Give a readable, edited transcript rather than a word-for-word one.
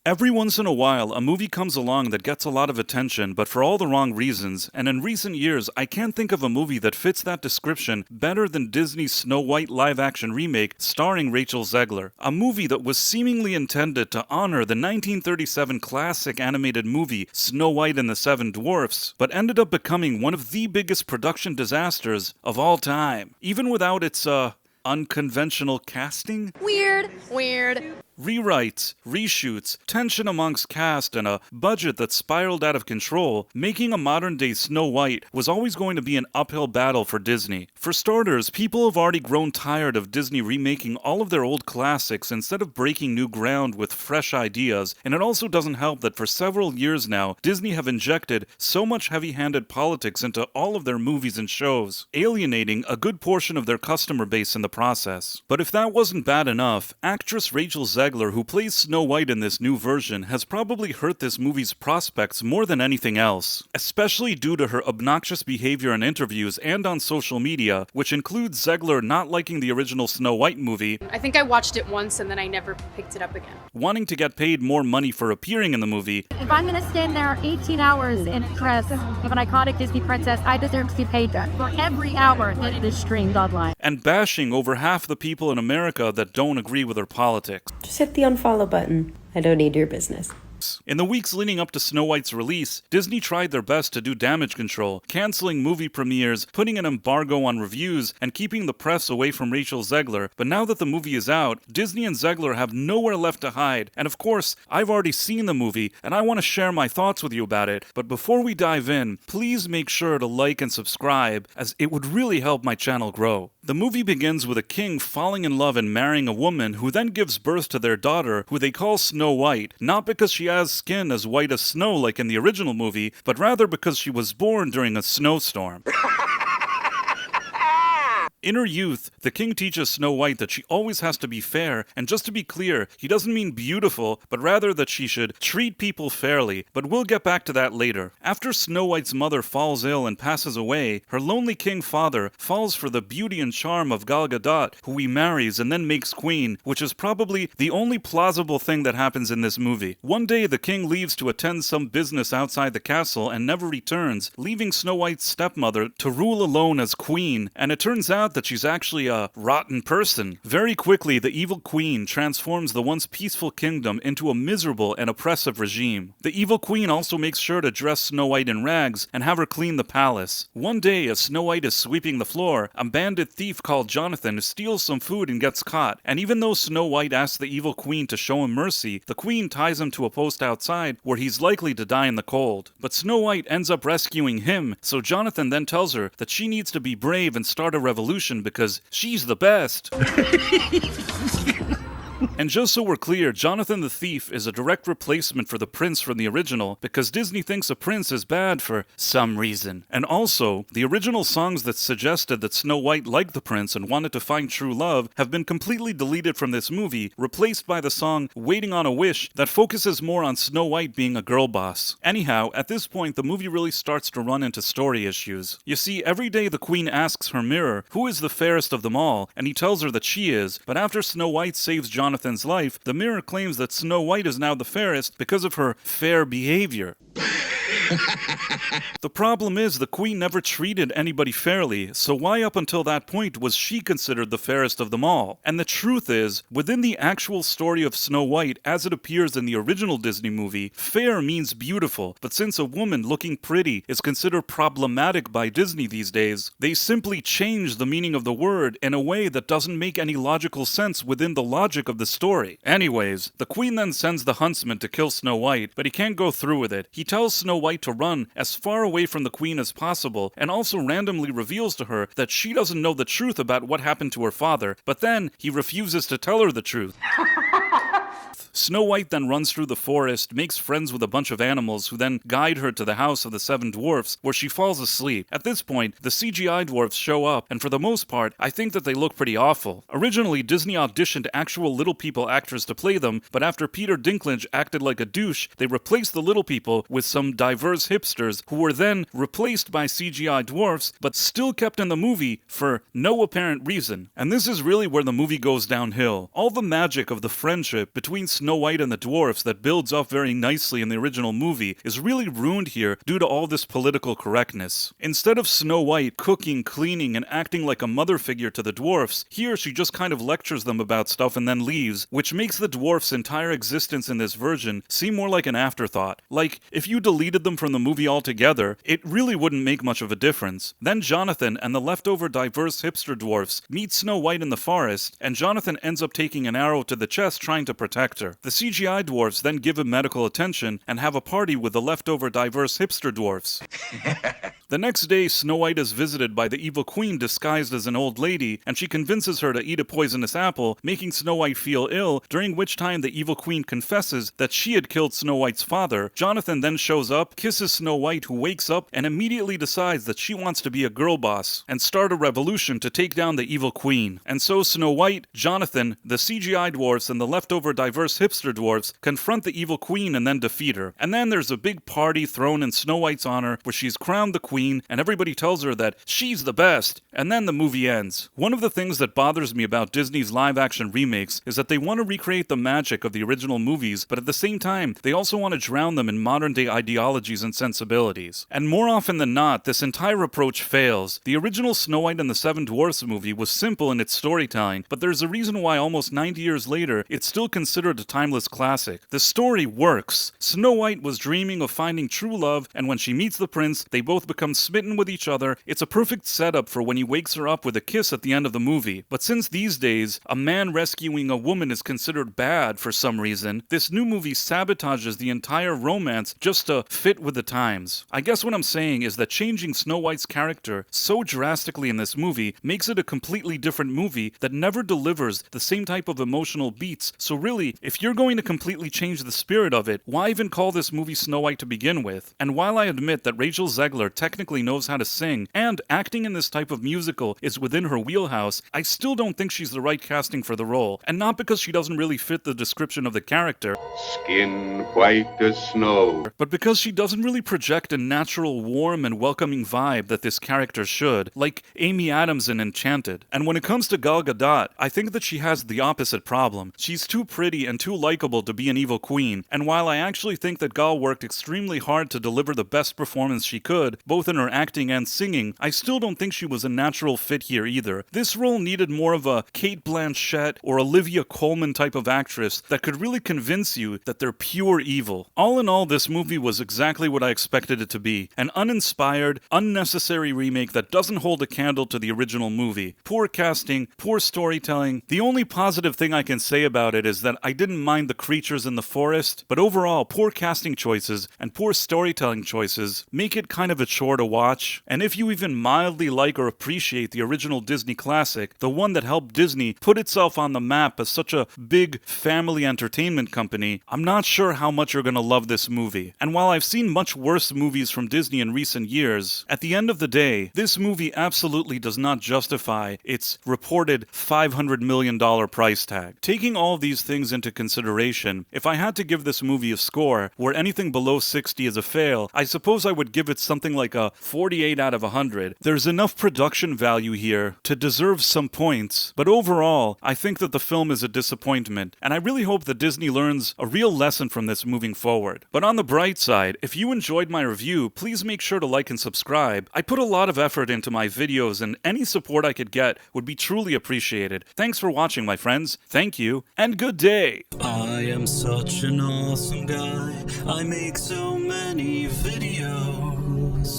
Every once in a while, a movie comes along that gets a lot of attention, but for all the wrong reasons, and in recent years, I can't think of a movie that fits that description better than Disney's Snow White live-action remake starring Rachel Zegler, a movie that was seemingly intended to honor the 1937 classic animated movie Snow White and the Seven Dwarfs, but ended up becoming one of the biggest production disasters of all time, even without its, unconventional casting? Weird. Rewrites, reshoots, tension amongst cast, and a budget that spiraled out of control, making a modern-day Snow White was always going to be an uphill battle for Disney. For starters, people have already grown tired of Disney remaking all of their old classics instead of breaking new ground with fresh ideas, and it also doesn't help that for several years now, Disney have injected so much heavy-handed politics into all of their movies and shows, alienating a good portion of their customer base in the process. But if that wasn't bad enough, actress Rachel Zegler, who plays Snow White in this new version, has probably hurt this movie's prospects more than anything else, especially due to her obnoxious behavior in interviews and on social media, which includes Zegler not liking the original Snow White movie. I think I watched it once and then I never picked it up again. Wanting to get paid more money for appearing in the movie. If I'm going to stand there 18 hours in press of an iconic Disney princess, I deserve to be paid for every hour that it is streamed online. And bashing over half the people in America that don't agree with her politics. Just hit the unfollow button. I don't need your business. In the weeks leading up to Snow White's release, Disney tried their best to do damage control, canceling movie premieres, putting an embargo on reviews, and keeping the press away from Rachel Zegler. But now that the movie is out, Disney and Zegler have nowhere left to hide. And of course, I've already seen the movie, and I want to share my thoughts with you about it. But before we dive in, please make sure to like and subscribe, as it would really help my channel grow. The movie begins with a king falling in love and marrying a woman who then gives birth to their daughter, who they call Snow White, not because she has skin as white as snow like in the original movie, but rather because she was born during a snowstorm. In her youth, the king teaches Snow White that she always has to be fair, and just to be clear, he doesn't mean beautiful, but rather that she should treat people fairly, but we'll get back to that later. After Snow White's mother falls ill and passes away, her lonely king father falls for the beauty and charm of Gal Gadot, who he marries and then makes queen, which is probably the only plausible thing that happens in this movie. One day, the king leaves to attend some business outside the castle and never returns, leaving Snow White's stepmother to rule alone as queen, and it turns out that she's actually a rotten person. Very quickly, the evil queen transforms the once peaceful kingdom into a miserable and oppressive regime. The evil queen also makes sure to dress Snow White in rags and have her clean the palace. One day, as Snow White is sweeping the floor, a bandit thief called Jonathan steals some food and gets caught. And even though Snow White asks the evil queen to show him mercy, the queen ties him to a post outside where he's likely to die in the cold. But Snow White ends up rescuing him, so Jonathan then tells her that she needs to be brave and start a revolution because she's the best. And just so we're clear, Jonathan the Thief is a direct replacement for the prince from the original, because Disney thinks a prince is bad for some reason. And also, the original songs that suggested that Snow White liked the prince and wanted to find true love have been completely deleted from this movie, replaced by the song Waiting on a Wish that focuses more on Snow White being a girl boss. Anyhow, at this point, the movie really starts to run into story issues. You see, every day the queen asks her mirror, who is the fairest of them all, and he tells her that she is, but after Snow White saves Jonathan's life, the mirror claims that Snow White is now the fairest because of her fair behavior. The problem is the queen never treated anybody fairly, so why up until that point was she considered the fairest of them all? And the truth is, within the actual story of Snow White as it appears in the original Disney movie, fair means beautiful, but since a woman looking pretty is considered problematic by Disney these days, they simply change the meaning of the word in a way that doesn't make any logical sense within the logic of the story. Anyways, the queen then sends the huntsman to kill Snow White, but he can't go through with it. He tells Snow White to run as far away from the queen as possible, and also randomly reveals to her that she doesn't know the truth about what happened to her father, but then he refuses to tell her the truth. Snow White then runs through the forest, makes friends with a bunch of animals who then guide her to the house of the Seven Dwarfs, where she falls asleep. At this point, the CGI dwarfs show up, and for the most part, I think that they look pretty awful. Originally, Disney auditioned actual little people actors to play them, but after Peter Dinklage acted like a douche, they replaced the little people with some diverse hipsters who were then replaced by CGI dwarfs, but still kept in the movie for no apparent reason. And this is really where the movie goes downhill. All the magic of the friendship between Snow White and the Dwarfs that builds up very nicely in the original movie is really ruined here due to all this political correctness. Instead of Snow White cooking, cleaning, and acting like a mother figure to the dwarfs, here she just kind of lectures them about stuff and then leaves, which makes the dwarfs' entire existence in this version seem more like an afterthought. Like, if you deleted them from the movie altogether, it really wouldn't make much of a difference. Then Jonathan and the leftover diverse hipster dwarfs meet Snow White in the forest, and Jonathan ends up taking an arrow to the chest trying to protect her. The CGI dwarfs then give him medical attention and have a party with the leftover diverse hipster dwarfs. The next day, Snow White is visited by the evil queen disguised as an old lady, and she convinces her to eat a poisonous apple, making Snow White feel ill, during which time the evil queen confesses that she had killed Snow White's father. Jonathan then shows up, kisses Snow White, who wakes up, and immediately decides that she wants to be a girl boss, and start a revolution to take down the evil queen. And so Snow White, Jonathan, the CGI dwarfs, and the leftover diverse hipster dwarfs confront the evil queen and then defeat her. And then there's a big party thrown in Snow White's honor, where she's crowned the queen, and everybody tells her that she's the best, and then the movie ends. One of the things that bothers me about Disney's live-action remakes is that they want to recreate the magic of the original movies, but at the same time, they also want to drown them in modern-day ideologies and sensibilities. And more often than not, this entire approach fails. The original Snow White and the Seven Dwarfs movie was simple in its storytelling, but there's a reason why almost 90 years later, it's still considered a timeless classic. The story works. Snow White was dreaming of finding true love, and when she meets the prince, they both become smitten with each other. It's a perfect setup for when he wakes her up with a kiss at the end of the movie. But since these days, a man rescuing a woman is considered bad for some reason, this new movie sabotages the entire romance just to fit with the times. I guess what I'm saying is that changing Snow White's character so drastically in this movie makes it a completely different movie that never delivers the same type of emotional beats. So really, if you're going to completely change the spirit of it, why even call this movie Snow White to begin with? And while I admit that Rachel Zegler technically knows how to sing, and acting in this type of musical is within her wheelhouse, I still don't think she's the right casting for the role, and not because she doesn't really fit the description of the character, skin white as snow, but because she doesn't really project a natural, warm, and welcoming vibe that this character should, like Amy Adams in Enchanted. And when it comes to Gal Gadot, I think that she has the opposite problem. She's too pretty and too likable to be an evil queen, and while I actually think that Gal worked extremely hard to deliver the best performance she could, both in her acting and singing, I still don't think she was a natural fit here either. This role needed more of a Cate Blanchett or Olivia Colman type of actress that could really convince you that they're pure evil. All in all, this movie was exactly what I expected it to be. An uninspired, unnecessary remake that doesn't hold a candle to the original movie. Poor casting, poor storytelling. The only positive thing I can say about it is that I didn't mind the creatures in the forest, but overall, poor casting choices and poor storytelling choices make it kind of a chore to watch. And if you even mildly like or appreciate the original Disney classic, the one that helped Disney put itself on the map as such a big family entertainment company, I'm not sure how much you're gonna love this movie. And while I've seen much worse movies from Disney in recent years, at the end of the day, this movie absolutely does not justify its reported $500 million price tag. Taking all of these things into consideration, if I had to give this movie a score where anything below 60 is a fail, I suppose I would give it something like a 48 out of 100. There's enough production value here to deserve some points, but overall, I think that the film is a disappointment, and I really hope that Disney learns a real lesson from this moving forward. But on the bright side, if you enjoyed my review, please make sure to like and subscribe. I put a lot of effort into my videos, and any support I could get would be truly appreciated. Thanks for watching, my friends. Thank you, and good day! I am such an awesome guy. I make so many videos.